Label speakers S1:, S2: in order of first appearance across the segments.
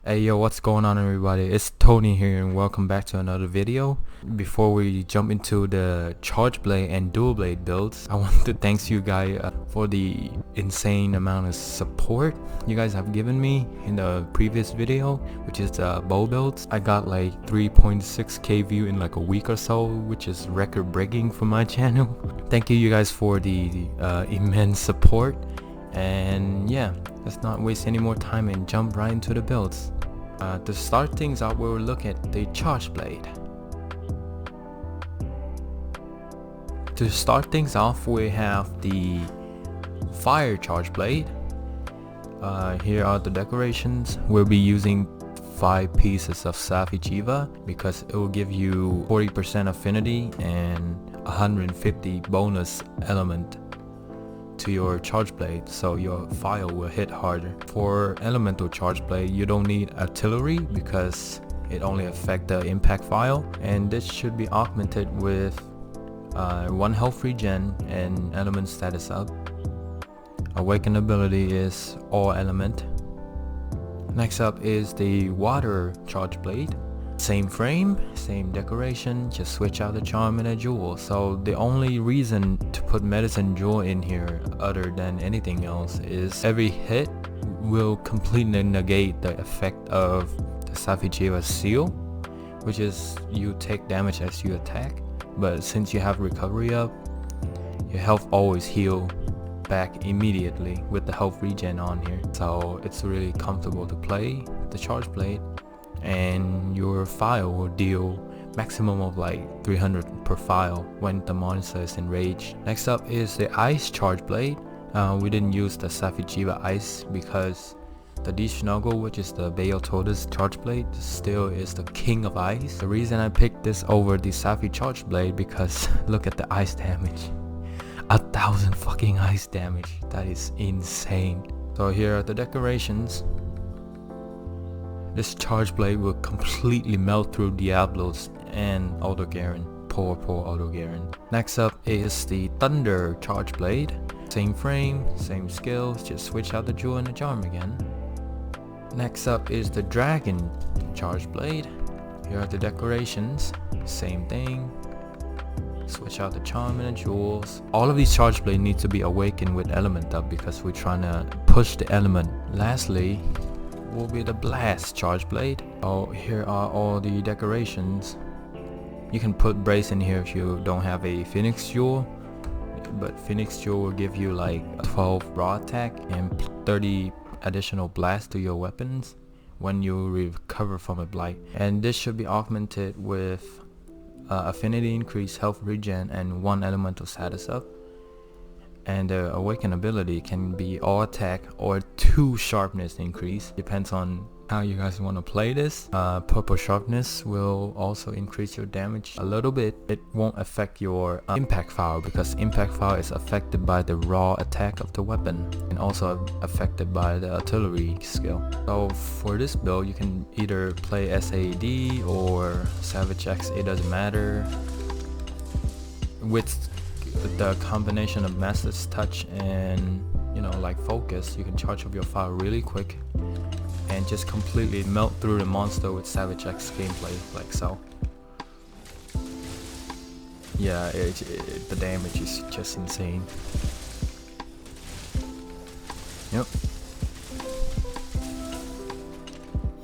S1: Hey yo, what's going on everybody? It's Tony here and welcome back to another video. Before we jump into the charge blade and dual blade builds, I want to thank you guys for the insane amount of support you guys have given me in the previous video, which is the bow builds. I got like 3.6k view in like a week or so, which is record breaking for my channel. Thank you guys for the immense support. And yeah, let's not waste any more time and jump right into the builds. To start things out, we'll look at the charge blade. To start things off, we have the fire charge blade. Here are the decorations. We'll be using 5 pieces of Safii'Jifa because it will give you 40% affinity and 150 bonus element to your charge blade, so your fire will hit harder. For elemental charge blade, you don't need artillery because it only affects the impact file, and this should be augmented with 1 health regen and element status up. Awaken ability is all element. Next up is the water charge blade. Same frame, same decoration, just switch out the charm and a jewel. So the only reason to put medicine jewel in here other than anything else is every hit will completely negate the effect of the Safii'Jifa seal, which is you take damage as you attack, but since you have recovery up, your health always heal back immediately with the health regen on here. So it's really comfortable to play the charge blade, and your file will deal maximum of like 300 per file when the monster is enraged. Next up is the ice charge blade. We didn't use the Safii'Jifa ice because the D-Snuggle, which is the Beotoda's charge blade, still is the king of ice. The reason I picked this over the Safi charge blade because look at the ice damage. 1,000 fucking ice damage. That is insane. So here are the decorations. This charge blade will completely melt through Diablos and Auto Garen. Poor Auto Garen. Next up is the Thunder charge blade. Same frame, same skills, just switch out the jewel and the charm again. Next up is the Dragon charge blade. Here are the decorations. Same thing. Switch out the charm and the jewels. All of these charge blades need to be awakened with element up because we're trying to push the element. Lastly will be the blast charge blade. Oh, here are all the decorations. You can put brace in here if you don't have a phoenix jewel, but phoenix jewel will give you like 12 raw attack and 30 additional blast to your weapons when you recover from a blight. And this should be augmented with affinity increase, health regen, and 1 elemental status up. And the awaken ability can be all attack or 2 sharpness increase, depends on how you guys want to play this. Purple sharpness will also increase your damage a little bit. It won't affect your impact file because impact file is affected by the raw attack of the weapon and also affected by the artillery skill. So for this build you can either play SAD or Savage X, it doesn't matter. With the combination of Master's Touch and like focus, you can charge up your fire really quick and just completely melt through the monster with Savage X gameplay like so. Yeah, the damage is just insane.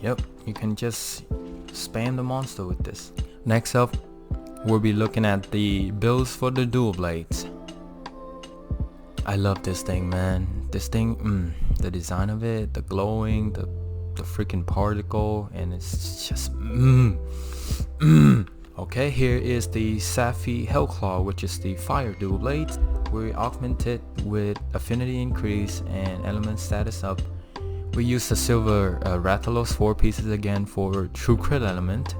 S1: Yep, you can just spam the monster with this. Next up, we'll be looking at the builds for the dual blades. I love this thing, man. This thing, the design of it, the glowing, the freaking particle, and it's just Okay, here is the Safi Hellclaw, which is the fire dual blade. We augmented with affinity increase and element status up. We use the silver Rathalos 4 pieces again for true crit element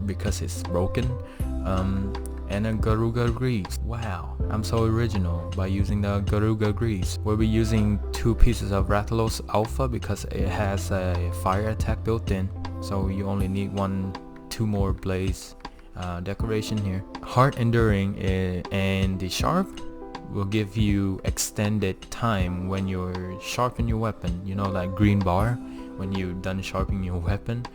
S1: because it's broken, and a Garuga Greaves. Wow, I'm so original by using the Garuga Greaves. We'll be using 2 pieces of Rathalos Alpha because it has a fire attack built in, so you only need 2 more blaze decoration here. Heart Enduring and the Sharp will give you extended time when you're sharpen your weapon, like green bar when you're done sharpening your weapon,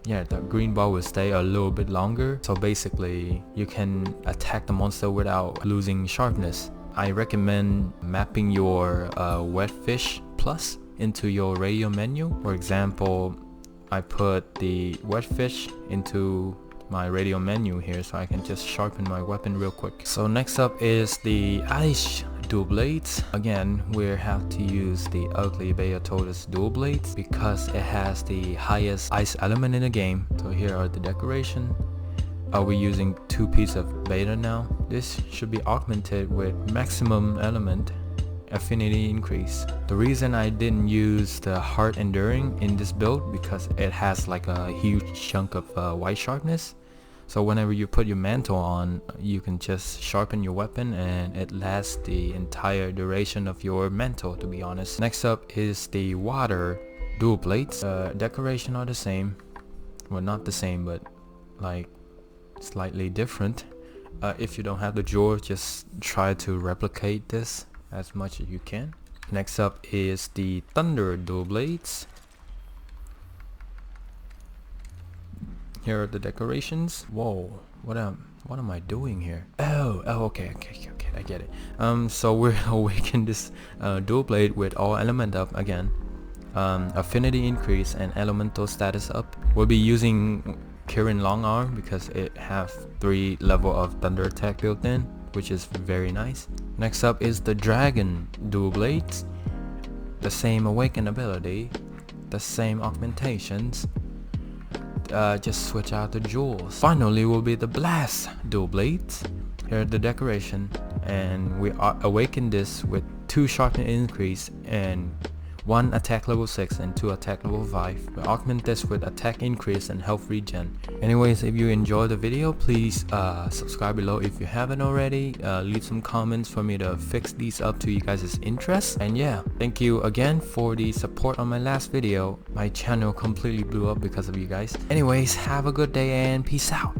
S1: yeah, the green bar will stay a little bit longer. So basically you can attack the monster without losing sharpness. I recommend mapping your wet fish plus into your radio menu. For example, I put the wet fish into my radio menu here so I can just sharpen my weapon real quick. So next up is the ice dual blades. Again, we have to use the ugly Beatrix dual blades because it has the highest ice element in the game. So here are the decoration. We're using 2 pieces of beta now. This should be augmented with maximum element affinity increase. The reason I didn't use the hard enduring in this build because it has like a huge chunk of white sharpness. So whenever you put your mantle on, you can just sharpen your weapon and it lasts the entire duration of your mantle, to be honest. Next up is the water dual blades. Decoration are the same. Well, not the same, but like slightly different. If you don't have the jewel, just try to replicate this as much as you can. Next up is the thunder dual blades. Here are the decorations. Whoa, what am I doing here? Oh, okay, I get it. So we're awaken this dual blade with all element up again, affinity increase and elemental status up. We'll be using Kirin long arm because it have 3 level of thunder attack built in, which is very nice. Next up is the dragon dual blades. The same awaken ability, the same augmentations, just switch out the jewels. Finally will be the blast dual blades. Here are the decoration, and we awaken this with 2 sharpness increase and 1 attack level 6 and 2 attack level 5. We augment this with attack increase and health regen. Anyways, if you enjoyed the video, please subscribe below if you haven't already. Leave some comments for me to fix these up to you guys' interest. And yeah, thank you again for the support on my last video. My channel completely blew up because of you guys. Anyways, have a good day and peace out.